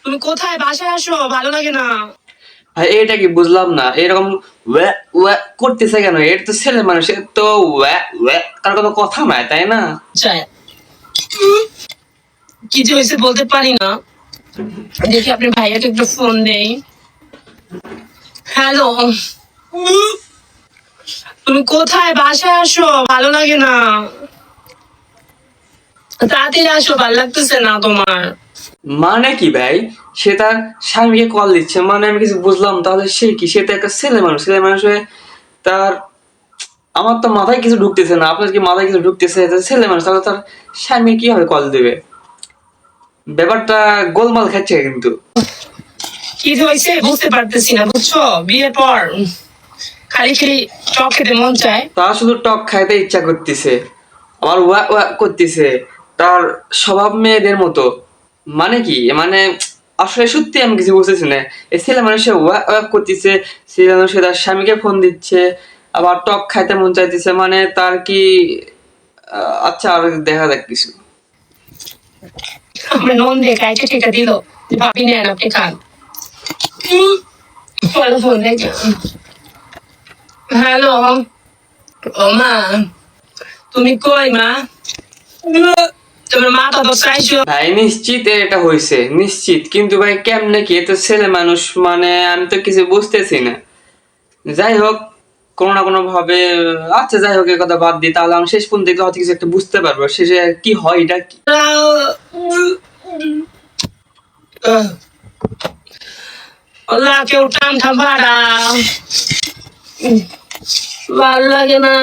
তুমি কোথায়? বাসায় আসো, ভালো লাগে না। ভাই এটা কি বুঝলাম না, এরকম ওয়া ওয়া করতেছে কেন? এর তো ছেলে মানুষ, এর তো ওয়া ওয়া তার কোনো কথা নাই, তাই না? চাই কি যে হয়েছে বলতে পারি না। দেখি আপনি ভাইয়াকে একটু ফোন দেই। হ্যালো, তুমি কোথায়? বাসায় আসো, ভালো লাগে না। তাড়াতাড়ি আসো, ভালো লাগতেছে না তোমার। মানে কি ভাই? সে তার স্বামীকে কল দিচ্ছে, মানে আমি কিছু বুঝলাম। তাহলে সে কি? সে তো একটা ছেলে মানুষ, ছেলে মানুষ হয়ে তার, আমার তো মাথায় কিছু ঢুকতেছে না। আপনার কি মাথায় কিছু ঢুকতেছে? ছেলে মানুষ, তাহলে তার স্বামী কিভাবে কল দিবে? ব্যাপারটা গোলমাল খাচ্ছে কিন্তু। কি যে হয়েছে বুঝতে পারতেছি না, বুঝছো? বিয়ের পর খালি খালি চপ খেতে মন চায়। তা শুধু টক খাইতে ইচ্ছা করতেছে, আবার ওয়া ওয়া করতেছে, তার স্বভাব মেয়েদের মতো। মানে কি? মানে আসলে সত্যি আমি কিছু বুঝতেছি না। এই ছেলে মানুষে ওয়া ওয়া করতেছে, ছেলে মানুষে তার স্বামীকে ফোন দিচ্ছে, আবার টক খাইতে মন চাইতেছে। মানে তার কি আচ্ছা, আর দেখা যাক কিছু। আমার নন দিয়ে কাইটে ঠেকা দিল, ভাবি নেন আপনি খান। ভালো ফোন দেখে। হ্যালো, ও মা, তুমি কই মা? তোমার মাথা তো চাইছো। ভাই নিশ্চিত এটা হয়েছে, নিশ্চিত। কিন্তু ভাই কেমনে কি? এ তো ছেলে মানুষ, মানে আমি তো কিছু বুঝতেছি না। যাই হোক, কোনো না কোনো ভাবে, আচ্ছা যাই হোক, এর কথা বাদ দিই। তাহলে আমি শেষ পর্যন্ত দেখলে হয়তো কিছু একটা বুঝতে পারবো শেষে কি হয়, এটা কি। আল্লাহ, কেউ টান ভাড়া ভালো লাগে না।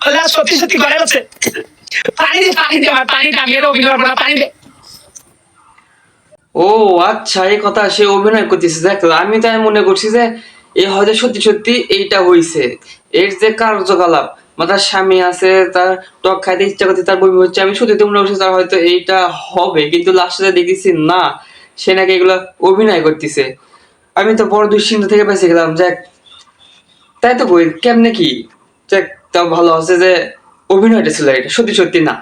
আল্লাহ, সত্যি সত্যি ঘরে আছে। পানি দে, পানি দে, আমার পানি দে, আমি এর অভিনয় করবো না, পানি দে। ও আচ্ছা, এই কথা, সে অভিনয় করতেছে। দেখ, আমি তাই মনে করছি যে এ হয়তো সত্যি সত্যি এইটা হইছে। এর যে কার্যকলাপ, বা তার স্বামী আছে, তার টক খাইতে ইচ্ছা করতে, তার বমি হচ্ছে, আমি সত্যি তো মনে করছি তার হয়তো এইটা হবে। কিন্তু লাস্টে দেখেছি না, সে নাকি এগুলো অভিনয় করতেছে। আমি তো বড় দুশ্চিন্তা থেকে বেঁচে গেলাম। যাক, তাই তো কই, কেমনে কি? যাক, তাও ভালো আছে যে অভিনয়টা ছিল, এটা সত্যি সত্যি না।